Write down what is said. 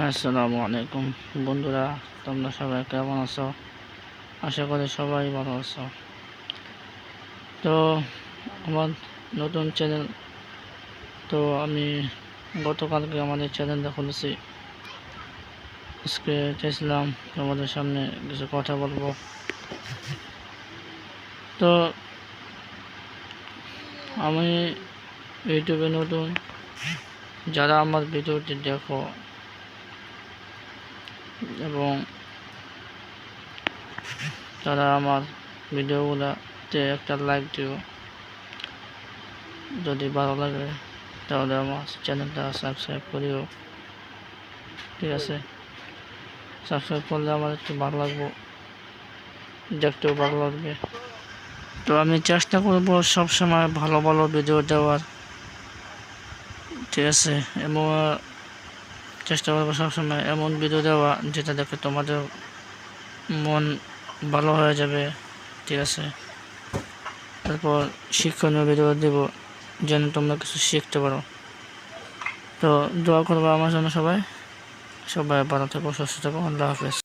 আসসালামু আলাইকুম বন্ধুরা, তোমরা সবাই কেমন আছো? আশা করি সবাই ভালো আছো। তো আমার নতুন চ্যানেল, তো আমি গতকালকে আমাদের চ্যানেলটা খুলেছি। আজকে চেয়েছিলাম তোমাদের সামনে কিছু কথা বলবো। তো আমি ইউটিউবে নতুন, যারা আমার ভিডিওটি দেখো এবং তারা আমার ভিডিওগুলোতে একটা লাইক দিও। যদি ভালো লাগে তাহলে আমার চ্যানেলটা সাবস্ক্রাইব করিও, ঠিক আছে? সাবস্ক্রাইব করলে আমার একটু ভালো লাগবে, দেখতেও ভালো লাগবে। তো আমি চেষ্টা করব সবসময় ভালো ভালো ভিডিও দেওয়ার, ঠিক আছে? এবং চেষ্টা করবো সবসময় এমন ভিডিও দেওয়া যেটা দেখে তোমাদের মন ভালো হয়ে যাবে, ঠিক আছে? তারপর শিক্ষণীয় ভিডিও দেব যেন তোমরা কিছু শিখতে পারো। তো দোয়া করবো আমার জন্য সবাই। সবাই ভালো থেকো, সুস্থ থেকো। আল্লাহ হাফেজ।